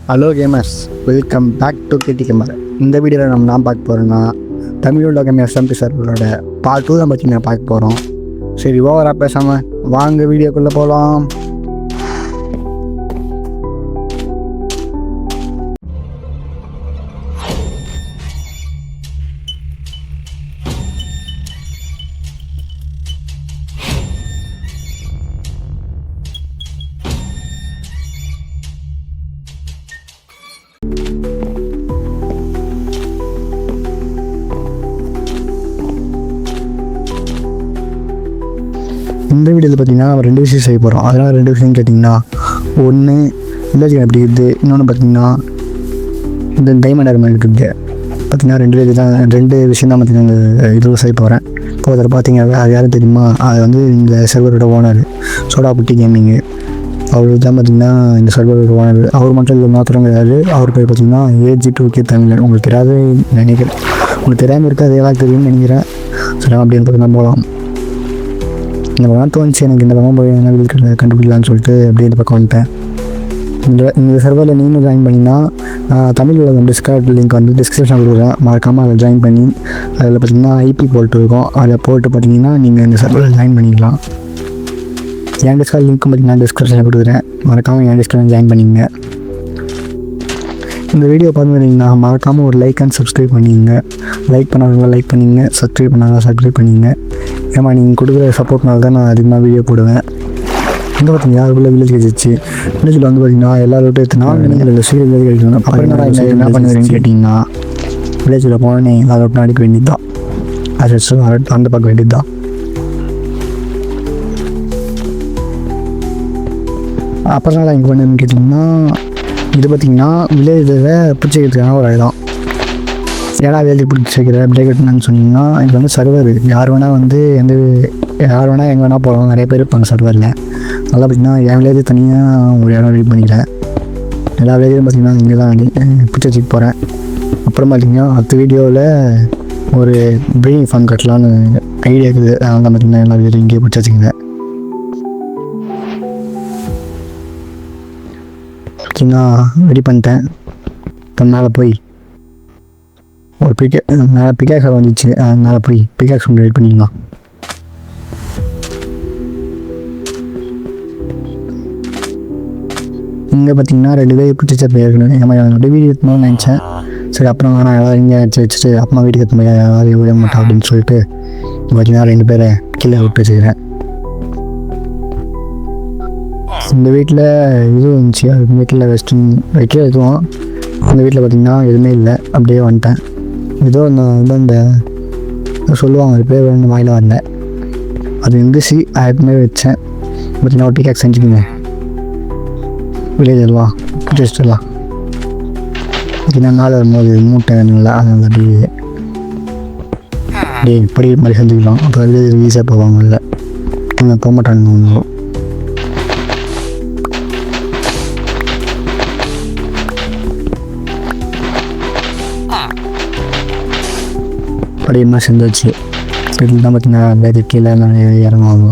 Hello gamers, welcome back to KD gamer. இந்த வீடியோவில் நான் பார்க்க போகிறோன்னா தமிழோட கேமர் எஸ்எம்பி சர்வரோட பார்ட் 2 தான் பற்றி நான் பார்க்க போகிறோம். சரி, ஓவராக பேசாமல் வாங்க வீடியோக்குள்ளே போகலாம். இந்த வீடியோவில் பார்த்தீங்கன்னா நம்ம 2 விஷயம் செய்ய போகிறோம். அதனால் 2 விஷயம் கேட்டிங்கன்னா, ஒன்று வில்லேஜ் எப்படி இருக்குது, இன்னொன்று பார்த்தீங்கன்னா இந்த டைமண்ட் ஆர்மர் இருக்குது. பார்த்தீங்கன்னா 2 விஷயம் தான் பார்த்தீங்கன்னா இந்த இது செய்ய போகிறேன். இப்போ அதில் பார்த்தீங்கன்னா அது யாரும் தெரியுமா, அது வந்து இந்த சர்வரோட ஓனர் சோடாபுட்டி கேமிங்கு. அவர் தான் பார்த்தீங்கன்னா இந்த சர்வரோட ஓனர். அவர் மட்டும் இல்லை, மாத்திரம் கிடையாது. அவர் பேர் பார்த்தீங்கன்னா AG2K தமிழ். உங்களுக்கு தெரியாது நினைக்கிறேன், உங்களுக்கு தெரியாமல் இருக்காது, எல்லாம் தெரியும்னு நினைக்கிறேன். சரி, அப்படின்னு பார்த்தீங்கன்னா போகலாம். இந்த பக்கம் தோணுச்சு எனக்கு, இந்த பக்கம் போய் என்ன வீடு கண்டுபிடிக்கலான்னு சொல்லிட்டு அப்படியே இந்த பக்கம் வந்துட்டேன். இந்த சர்வரில் நீங்களும் ஜாயின் பண்ணிங்கன்னா தமிழோட டிஸ்கார்ட் லிங்க் வந்து டிஸ்கிரிப்ஷன் கொடுக்குறேன், மறக்காமல் அதை ஜாயின் பண்ணி அதில் பார்த்தீங்கன்னா IP போட்டு இருக்கும். அதை போட்டு பார்த்தீங்கன்னா நீங்கள் இந்த சர்வரில் ஜாயின் பண்ணிக்கலாம். என் டிஸ்கார்ட் லிங்க்கும் பார்த்தீங்கன்னா டிஸ்கிரிப்ஷனில் கொடுக்குறேன், மறக்காமல் என் டிஸ்கிரிப்ஷன் ஜாயின் பண்ணிங்க. இந்த வீடியோ பார்த்துருந்தீங்கன்னா மறக்காமல் ஒரு லைக் அண்ட் சப்ஸ்கிரைப் பண்ணிங்க. லைக் பண்ணாதவங்க லைக் பண்ணிங்க, சப்ஸ்கிரைப் பண்ணாத சப்ஸ்கிரைப் பண்ணிங்க. ஏமா நீங்கள் கொடுக்குற சப்போர்ட்னால தான் நான் அதிகமாக வீடியோ போடுவேன். வந்து பார்த்தீங்கன்னா அதுக்குள்ளே வில்லேஜ் கழிச்சு வில்லேஜில் வந்து பார்த்தீங்கன்னா எல்லாரோட எடுத்துனா நீங்கள் சீரியல் வில்லேஜ் கழிக்கணும். அப்புறம் என்ன பண்ணுறேன்னு கேட்டிங்கன்னா, வில்லேஜில் போனே எல்லாரோட்டும் அடிக்க வேண்டியது தான். அது அந்த பார்க்க வேண்டியது தான். அப்புறம் நான் இங்கே பண்ணுன்னு கேட்டிங்கன்னா, இது பார்த்திங்கன்னா வில்லேஜில் பிடிச்சிக்கிறதுக்கான ஒரு இடம். ஏன்னா வில்லேஜ் பிடிச்சி வைக்கிற பிரேக்கெட்னு சொன்னீங்கன்னா, இது வந்து சர்வர் யார் வேணால் வந்து யார் வேணால் எங்கே வேணால் போகலாம். நிறைய பேர் இருப்பாங்க சர்வரில். நல்லா பார்த்திங்கன்னா என் வில்லேஜ் தனியாக ஒரு இடம் ரெடி பண்ணிக்கிறேன். எல்லா வில்லேஜும் பார்த்திங்கன்னா இங்கே தான் பிடிச்சி வச்சுக்க போகிறேன். அப்புறம் பார்த்திங்கன்னா அடுத்த வீடியோவில் ஒரு ப்ரீடிங் ஃபார்ம் கட்டலான்னு ஐடியா இருக்குது. அதனால தான் பார்த்திங்கன்னா எல்லா வில்லேஜும் இங்கேயே பிடிச்சி வச்சுக்கிறேன். பார்த்திங்கன்னா ரெடி பண்ணிட்டேன். இப்போ மேலே போய் ஒரு பிக்காக்ஸ் வந்துச்சு, அதனால் போய் பிக்காக்ஸ் ஒன்று ரெடி பண்ணிக்கலாம். இங்கே பார்த்தீங்கன்னா 2 பேர் பிடிச்ச போயிருக்கணும். என்னோட வீடியோ எடுக்கணும்னு நினச்சேன். சரி, அப்புறம் நான் எல்லாம் இங்கே வச்சுட்டு அப்புறமா வீட்டுக்கு எடுத்து போய் யாரும் விட மாட்டேன் அப்படின்னு சொல்லிட்டு பார்த்தீங்கன்னா 2 பேரை கீழே விட்டு வச்சுக்கிறேன். இந்த வீட்டில் இதுவும் இருந்துச்சு, அது வீட்டில் வைக்க எதுவும் இந்த வீட்டில் பார்த்திங்கன்னா எதுவுமே இல்லை, அப்படியே வந்துட்டேன். ஏதோ இந்த சொல்லுவாங்க, அது பேர் வேணும் வாயில் வரல, அது இருந்துச்சு, அதுக்குமே வச்சேன். பார்த்தீங்கன்னா ஒரு பிக்காக்ஸ் செஞ்சுக்கோங்க. வில்லேஜ் எல்லாம் ஜஸ்ட்லாம் பார்த்தீங்கன்னா நாள் வரும்போது மூட்டை நல்லா அதனால அப்படியே படி மாதிரி செஞ்சுக்கலாம். அப்போ வில்லேஜ் ஈஸியாக போவாங்க. இல்லை போக மாட்டாங்க. படியமாக செஞ்சாச்சு. இதில் தான் பார்த்தீங்கன்னா வில்லேஜ் கீழே இறங்குவாங்க.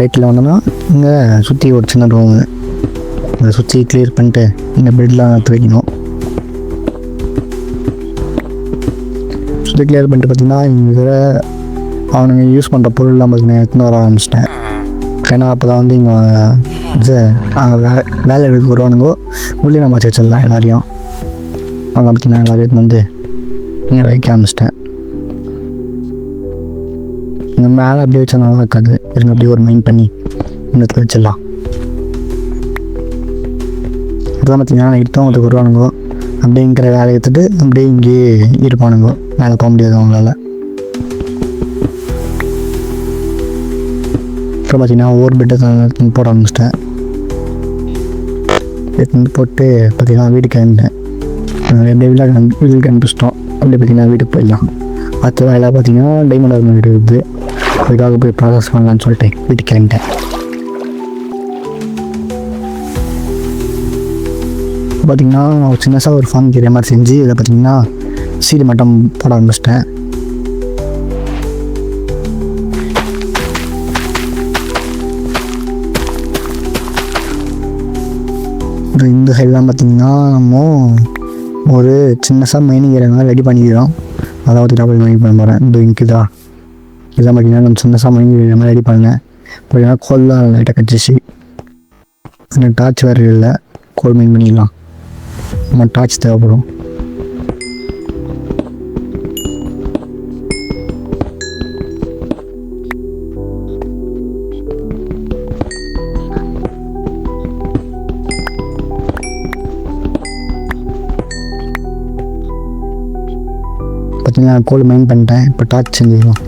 லைட்டில் வந்தோம்னா இங்கே சுற்றி ஒரு சின்ன ரூமு, அதை சுற்றி கிளியர் பண்ணிட்டு இந்த பெட்லாம் எடுத்து வைக்கணும். சுற்றி கிளியர் பண்ணிட்டு பார்த்திங்கன்னா இங்கே அவனுங்க யூஸ் பண்ணுற பொருள்லாம் பார்த்திங்கன்னா எடுத்துன்னு வர ஆரம்பிச்சிட்டேன். ஏன்னா அப்போ தான் வந்து இங்கே வேலை எடுத்து வருவானுங்கோ. உள்ளே நம்ம வச்சிடலாம் எல்லாரையும். அவங்க பார்த்திங்கன்னா எல்லாரையும் எடுத்து வந்து இங்கே வைக்க ஆரம்பிச்சிட்டேன். இந்த மேலே அப்படியே வச்சா நல்லா இருக்காது, இருங்க அப்படியே ஒரு மைண்ட் பண்ணி இந்த இடத்துல வச்சிடலாம். இப்போதான் பார்த்தீங்கன்னா நைட்டு தான் அவங்களுக்கு வருவானுங்கோ. அப்படிங்கிற வேலையை எடுத்துகிட்டு அப்படியே இங்கேயே இருப்பானுங்கோ, மேலே போக முடியாது அவங்களால. அப்புறம் பார்த்தீங்கன்னா ஒவ்வொரு பெட்டை போட ஆரம்பிச்சிட்டேன். எடுத்து போட்டு பார்த்தீங்கன்னா வீட்டுக்கு கிளம்பிட்டேன். எப்படியே வீட்டுக்கு அனுப்பிச்சிட்டோம். அப்படியே பார்த்தீங்கன்னா வீட்டுக்கு போயிடலாம். அடுத்த வேலை பார்த்தீங்கன்னா டைமண்ட் ஆர்மர் வீடு இருக்குது, அதுக்காக போய் ப்ராசஸ் பண்ணலான்னு சொல்லிட்டு வீட்டுக்கு கிளம்பிட்டேன். பார்த்திங்கன்னா ஒரு சின்னதாக ஒரு ஃபார்ம் கிரியா மாதிரி செஞ்சு இதில் பார்த்திங்கன்னா சீடு மட்டும் போட ஆரம்பிச்சிட்டேன். இந்த சைட்லாம் பார்த்திங்கன்னா நம்ம ஒரு சின்னசாக மைனிங் ஏரியா ரெடி பண்ணிக்கிறோம். அதாவது டபுள் மைனிங் பண்ண போகிறேன். இந்த இங்குதா இதெல்லாம் பார்த்திங்கன்னா நம்ம சின்னசாக மைனிங் ஏரியா மாதிரி ரெடி பண்ணேன். பார்த்தீங்கன்னா கோல்லாம் லைட்டாக கட்டிச்சு. எனக்கு டார்ச் வேறு இல்லை. கோல் மைன் பண்ணிக்கலாம். நம்ம டார்ச் தேவைப்படும். பார்த்தீங்கன்னா கோல் மைன் பண்ணிட்டேன். இப்போ டார்ச் செஞ்சுக்கலாம்.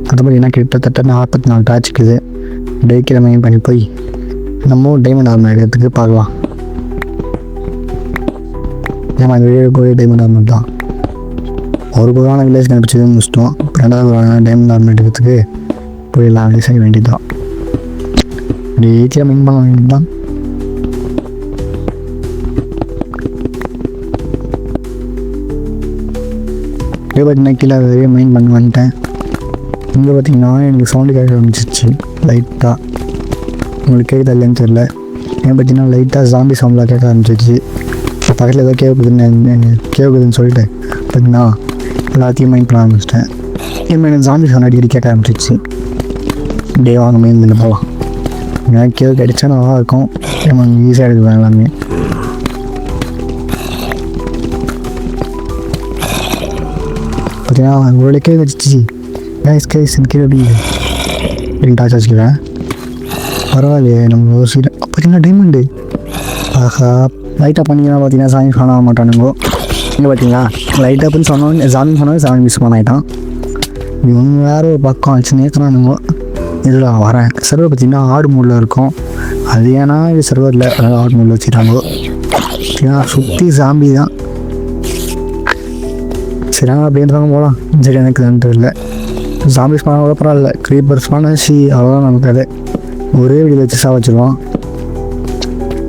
அது பார்த்தீங்கன்னா கிட்டத்தட்ட 44 டார்ச் இருக்குது. டேக்கில் மைன் பண்ணி போய் நம்ம டைமண்ட் ஆர்மர் எடுக்கிறதுக்கு பார்க்கலாம். ஏன்னா அந்த வீடியோ டைமண்ட் ஆர்மர் தான். ஒரு புறான வில்லேஜ் கண்டுபிடிச்சது முடிச்சிட்டோம். இப்போ 2வது புறான டைமண்ட் ஆர்மர் எடுக்கிறதுக்கு போயிடலாம். அப்படி செய்ய வேண்டியது தான். டேக்கில் மைன் பண்ண வேண்டியது தான். இதே பார்த்தீங்கன்னா கீழே நிறைய மைன் பண்ணி வந்துட்டேன். இங்கே பார்த்தீங்கன்னா எனக்கு சவுண்டு கேட்க ஆரம்பிச்சிச்சு லைட்டாக. உங்களுக்கு கேட்குதா இல்லைன்னு தெரில. ஏன் பார்த்தீங்கன்னா லைட்டாக ஜாம்பி சவுண்டாக கேட்க ஆரம்பிச்சிச்சு. பக்கத்தில் ஏதோ கேட்குதுன்னு சொல்லிட்டு பார்த்தீங்கன்னா எல்லாத்தையும் மைன் பண்ண ஆரம்பிச்சிட்டேன். இனிமேல் எனக்கு ஜாம்பி சவுண்ட் அடிக்கடி கேட்க ஆரம்பிச்சிச்சு. டே வாங்க மைன் பண்ணி போகலாம். ஏன்னா கேள்வி கிடைச்சா நல்லா இருக்கும். ஈஸியாக எடுக்கலாம் எல்லாமே. பார்த்தீங்கன்னா ஒரு கே வச்சிச்சு. கைஸ் கீழே எப்படி டார்ச் வச்சுக்கிறேன். பரவாயில்லையே நம்ம ஒரு சீட். பார்த்தீங்கன்னா டைமண்டு. ஆஹா லைட்டாக பண்ணிங்கன்னா பார்த்தீங்கன்னா சாமி ஃபோன் ஆக மாட்டானுங்கோ. இங்கே பார்த்தீங்களா லைட்டாக பண்ணி சொன்னோன்னு சாமி ஃபோனாவே சாமி மிஸ் பண்ண ஆகிட்டான். இவங்க வேறு ஒரு பக்கம் வச்சு நேற்றுனானுங்கோ. இதில் வரேன். சர்வர் பார்த்தீங்கன்னா ஆடு மூடில் இருக்கும். அது ஏன்னா இது சர்வரில் ஆடு மூடில் வச்சுட்டாங்கோ. சுற்றி சாம்பி தான். சரி அப்படின்றவங்க போகலாம். சரி எனக்கு தான் தெரியல. ஜாம்பிஸ் பண்ண கூட பரவாயில்ல. க்ரீப்பர்ஸ் பண்ண அவ்வளோதான் நமக்கு. அது ஒரே வீடியோ வச்சு வச்சுருவோம்.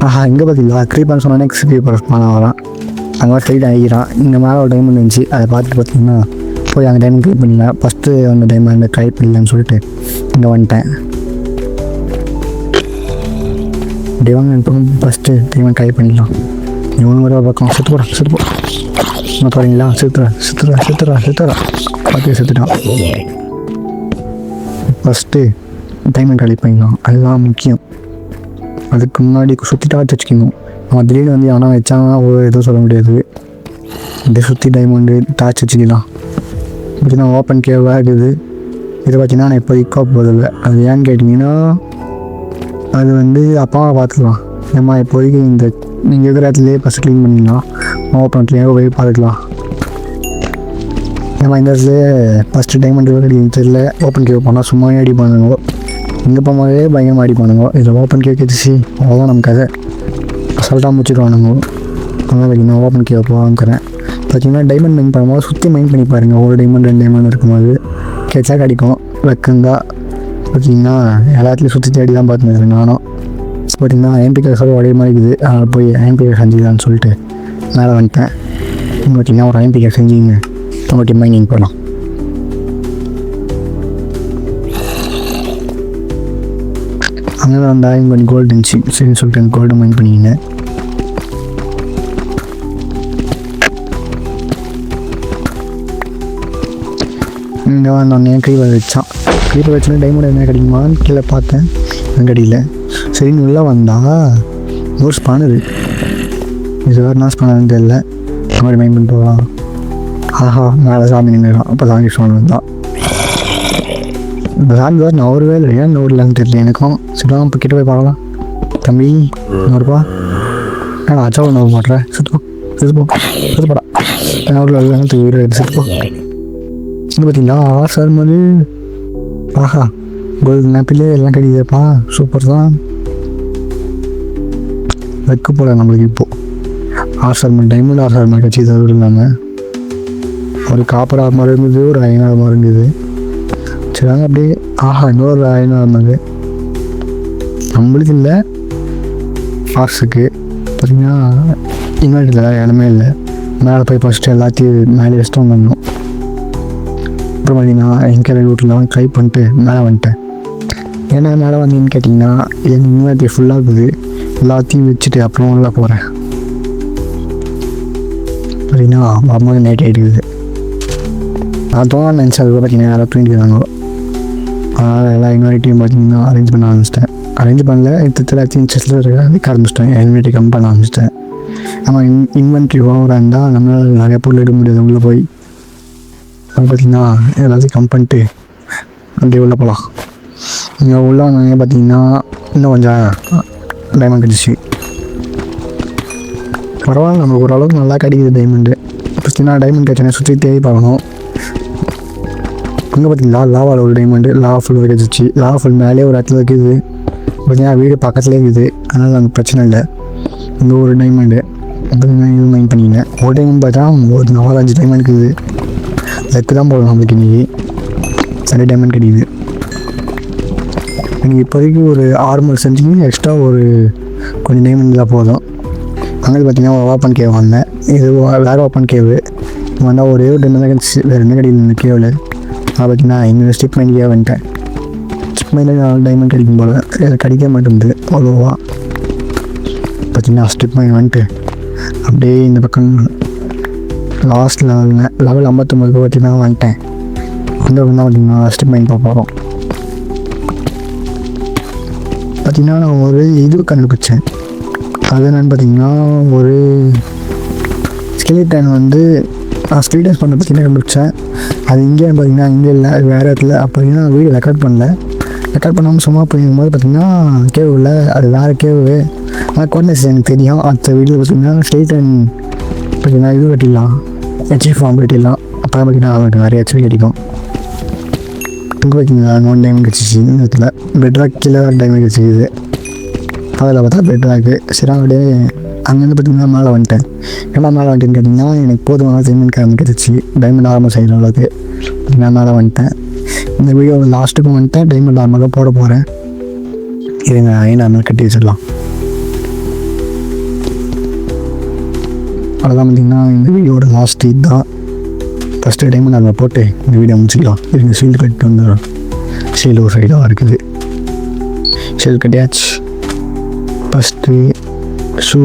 ஆஹா இங்கே பார்த்தீங்களா க்ரீப்பர்ஸ் சொன்னோன்னே க்ரீப்பர்ஸ் பண்ண வரான். அங்கே சைடு ஆகிக்கிறான். இங்கே மேலே ஒரு டைமண்ட் இருந்துச்சு. அதை பார்த்துட்டு பார்த்தீங்கன்னா போய் அந்த டைமண்ட் க்ளீப் பண்ணிடலாம். ஃபஸ்ட்டு அந்த டைமண்ட் ட்ரை பண்ணலான்னு சொல்லிட்டு இங்கே வந்துட்டேன். டிவாங்க இப்போ ஃபஸ்ட்டு டைமண்ட் ட்ரை பண்ணிடலாம். இவனு ஒரு பக்கம் செத்து போகிறான். பாருங்களா சித்துறா பார்த்து செத்துட்டான். ஃபஸ்ட்டு டைமண்ட் ரெடி பண்ணிக்கலாம். அதுதான் முக்கியம். அதுக்கு முன்னாடி சுற்றி டார்ச் வச்சுக்கணும். அவன் திடீர்னு வந்து ஆனால் வச்சாங்கன்னா எதுவும் சொல்ல முடியாது. அப்படியே சுற்றி டைமண்டு டார்ச் வச்சுக்கலாம். பார்த்தீங்கன்னா ஓப்பன் கேவாக இருக்குது. இதை பார்த்தீங்கன்னா நான் இப்போ இக்கோ போதில்லை. அது ஏன்னு கேட்டிங்கன்னா அது வந்து அப்பாவை பார்த்துக்கலாம். ஏம்மா இப்போதைக்கு இந்த நீங்கள் இருக்கிற இடத்துலையே ஃபஸ்ட் க்ளீன் பண்ணிடலாம். ஓப்பன்லேயே போய் பார்த்துக்கலாம். ஏன்னா இந்த இடத்துல ஃபஸ்ட்டு டைமண்ட் கிடைக்கும் தெரியல. ஓப்பன் கேவ் போனால் சும்மாவே அடி பண்ணுங்க. இங்கே போகும்போதே பயங்கரமாக அடி பண்ணுங்க. இதில் ஓப்பன் கேவ் கிடச்சி அவ்வளோதான் நமக்கு அதை அசால்ட்டாக முடிச்சுடுவானுங்க. அதனால் பார்த்தீங்கன்னா ஓப்பன் கேவ் போவாங்கிறேன். பார்த்தீங்கன்னா டைமண்ட் மைன் பண்ணும்போது சுற்றி மைன் பண்ணி பாருங்கள். ஒரு டைமண்ட் 2 டைமண்ட் இருக்கும்போது கெச்சா கிடைக்கும். வெக்கந்தா பார்த்தீங்கன்னா எல்லாத்துலேயும் சுற்றி தேடி தான் பார்த்துருக்கேன் நானும். பார்த்தீங்கன்னா ஐஎம்பிகே சொல்ல ஒரே மாதிரி இருக்குது. அதனால் போய் ஐஎம்பிகே செஞ்சுக்கலான்னு சொல்லிட்டு மேலே வந்துட்டேன். பார்த்தீங்கன்னா ஒரு ஐஎம்பிகே செஞ்சுங்க. உங்கள்கிட்ட மைனிங் போகலாம். அங்கே தான் அந்த கொஞ்சம் கோல்டு இருந்துச்சு. சரின்னு சொல்லிட்டு கோல்டு மைன் பண்ணிங்க. இங்கே வந்தோடனே க்ரீப்பர் வச்சான். க்ரீப்பர் வச்சோன்னே டைமண்ட் என்ன கிடைக்குமான்னு கீழே பார்த்தேன். கிடைக்கல. சரின்னு உள்ளே வந்தால் ஒரு ஸ்பானரு. இது வேறு என்ன ஸ்பானர்னு தெரியல. அந்த மாதிரி மைன் பண்ணிட்டு போகலாம். ஆஹா மேலே சாமி நின்றுடும். அப்போ சாமி ஸ்பானர் தான். இந்த சாமி வேறு நான் ஒரு வேலை ஏன் ஓடலன்னு தெரியல எனக்கும். சரிதான் இப்போ கிட்ட போய் பார்க்கலாம். தம்பி நூறுபா நான் அச்சாவும் நம்ப மாட்டேறேன். சுத்துப்போடா சுத்துப்போ. இது பார்த்தீங்களா சார் மாதிரி. ஆஹா கோல்டு நேப்பிலே எல்லாம் கிடைக்குதுப்பா. சூப்பர் தான். வைக்க போல நம்மளுக்கு இப்போது ஆர்சார்மெண்ட் டைமண்ட் ஆர்சார்மெண்ட் கட்சி தவிர இல்லாமல் ஒரு காப்பர் ஆர்மர் இருந்தது. ஒரு அயன் ஆர்மர் இருந்தது. சரிங்க அப்படியே. ஆஹா இன்னொரு அயன் ஆர்மர் நம்மளுக்கு இல்லை. ஆர்ஸுக்கு பார்த்தீங்கன்னா இன்வெர்ட்டில் இடமே இல்லை. மேலே போய் ஃபஸ்ட்டு எல்லாத்தையும் மேலே வச்சுட்டு வந்துடணும். அப்புறம் பார்த்தீங்கன்னா எங்கே ரூட்டில் ட்ரை பண்ணிட்டு மேலே வந்துட்டேன். ஏன்னா மேலே வந்தீங்கன்னு கேட்டிங்கன்னா என் இன்வெர்ட்டி ஃபுல்லாக இருக்குது. எல்லாத்தையும் வச்சுட்டு அப்புறம் உள்ள போகிறேன். அப்படின்னா வரும்போது நைட் ஆகிடுக்குது. நான் தோண நினச்சேன். அதுக்கு பார்த்தீங்கன்னா யாரும் தூங்கிடுவாங்க. அதனால் எல்லா இன்வெர்ட்டியும் பார்த்தீங்கன்னா அரேஞ்ச் பண்ண ஆரம்பிச்சிட்டேன். அரேஞ்ச் பண்ணல, எல்லாத்தையும் செஸ்ஸில் இருக்க ஆரம்பிச்சிட்டேன். இன்வெர்ட்டி கம் பண்ண ஆரம்பிச்சிட்டேன். நம்ம இன்வென்ட்ரி ஓவராக இருந்தால் நம்மளால் நிறைய பொருள் எடுக்க முடியாது. உள்ளே போய் அது பார்த்திங்கன்னா எல்லாத்தையும் கம் பண்ணிட்டு அப்படியே உள்ளே போகலாம். இங்கே உள்ளே வந்தாங்க பார்த்தீங்கன்னா இன்னும் கொஞ்சம் டைமண்ட் கிடச்சி. பரவாயில்ல, நம்மளுக்கு ஓரளவுக்கு நல்லா கிடைக்குது டைமண்டு. பார்த்தீங்கன்னா டைமண்ட் கிடச்சோன்னே சுற்றி தேடி பார்க்கணும். அங்கே பார்த்தீங்களா லாவாவில் ஒரு டைமண்டு லாவா ஃபுல் கிடச்சிச்சு. லாவா ஃபுல் மேலே ஒரு இடத்துல இருக்குது. பார்த்தீங்கன்னா வீடு பக்கத்துலேயே இருக்குது. அதனால் அங்கே பிரச்சனை இல்லை. இங்கே ஒரு டைமண்டு பார்த்தீங்கன்னா இது மைண்ட் பண்ணிக்கிங்க. ஒரு டைமண்ட் பார்த்தா ஒரு 4-5 டைமண்ட் இருக்குது. லெக்கு தான் போடணும் நம்மளுக்கு. இன்றைக்கி சண்டே டைமண்ட் கிடைக்குது. நீங்கள் இப்போதைக்கு ஒரு ஆர்மர் செஞ்சிங்கன்னா எக்ஸ்ட்ரா ஒரு கொஞ்சம் டைமண்ட் தான் போதும். அங்கே பார்த்தீங்கன்னா ஓப்பன் கேவ் வந்தேன். இது வேறு ஓப்பன் கேவு வந்தால் ஒரே ஒரு டைமண்ட் தான் கிடச்சி. வேறு என்ன கிடைக்குது இந்த கேவில். நான் பார்த்தீங்கன்னா இங்கே ஸ்டிப் மைண்டியாக வந்துட்டேன். ஸ்டிப் மைண்டில் 4 டைமண்ட் கிடைக்கும் போல். இது கிடைக்க மாட்டேங்குது அவ்வளோவா. பார்த்தீங்கன்னா ஸ்டிப் மைண்ட் வந்துட்டு அப்படியே இந்த பக்கம் லாஸ்ட் லெவல் 59 பார்த்தீங்கன்னா வந்துட்டேன். அந்த தான் பார்த்தீங்கன்னா ஸ்டிப் மைண்ட் பார்க்க போகிறோம். பார்த்திங்கன்னா நான் ஒரு இது கண்டுபிடிச்சேன். அது என்னென்னு பார்த்தீங்கன்னா ஒரு ஸ்கெலிட்டன் ஸ்கெலிட்டன்ஸ் பண்ண பார்த்தீங்கன்னா கண்டுபிடிச்சேன். அது இங்கே பார்த்தீங்கன்னா இங்கே இல்லை, அது வேறு இடத்துல. அப்படின்னா வீடியோ ரெக்கார்ட் பண்ணல. ரெக்கார்ட் பண்ணாமல் சும்மா போகும்போது பார்த்தீங்கன்னா கேவு இல்லை, அது வேறு கேவு. ஆனால் கோஆர்டினேஷன் எனக்கு தெரியும். அடுத்த வீடியோ பார்த்தீங்கன்னா ஸ்கெலிட்டன் பார்த்தீங்கன்னா இது கட்டிடலாம், ஹெச்பி ஃபார்ம் கட்டிடலாம். அப்புறம் பார்த்தீங்கன்னா அவங்களுக்கு நிறைய ஹெச்பி கிடைக்கும். இங்கே பார்த்தீங்கன்னா 1 டைமண்ட் கிடச்சிச்சு. இந்த இடத்துல பெட்ராக் கீழே டைமண்ட் கிடச்சிக்குது. அதில் பார்த்தா பெட்ராக்கு. சரி அப்படியே அங்கேருந்து பார்த்தீங்கன்னா மேலே வந்துட்டேன். ஏன்னா மேலே வந்துட்டுன்னு கேட்டிங்கன்னா எனக்கு போதுமான டைமண்ட் கிளம்பி கிடச்சிச்சு. டைமண்ட் ஆரம்பம் செய்கிற அளவுக்கு நான் மேலே வந்துட்டேன். இந்த வீடியோ லாஸ்ட்டுக்கும் வந்துட்டேன். டைமண்ட் ஆரம்பமாக போட போகிறேன். இதுங்க ஐநார்மல் கட்டி வச்சிடலாம். அவ்வளோதான். பார்த்திங்கன்னா இந்த வீடியோட லாஸ்ட் இதுதான். ஃபஸ்ட்டு டைமண்ட் ஆரம்பம் போட்டு இந்த வீடியோ முடிச்சிக்கலாம். இதுங்க ஷீல்டு கட்டு வந்துடும். ஷீல்டு ஒரு சைடாக இருக்குது. ஷீல்டு கட்டியாச்சு. First shoe,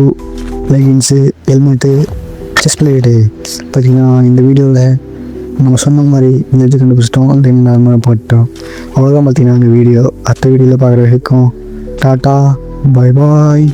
leggings, helmet, chest plate. பார்த்திங்கன்னா இந்த வீடியோவில் நம்ம சொன்ன மாதிரி இந்த இது கண்டுபிடிச்சிட்டோம். டைமண்ட் ஆரம்பமாக போட்டோம். அவ்வளோதான் பார்த்திங்கன்னா இந்த வீடியோ. அடுத்த வீடியோவில் பார்க்குற வரைக்கும் டாட்டா, பாய் பாய்.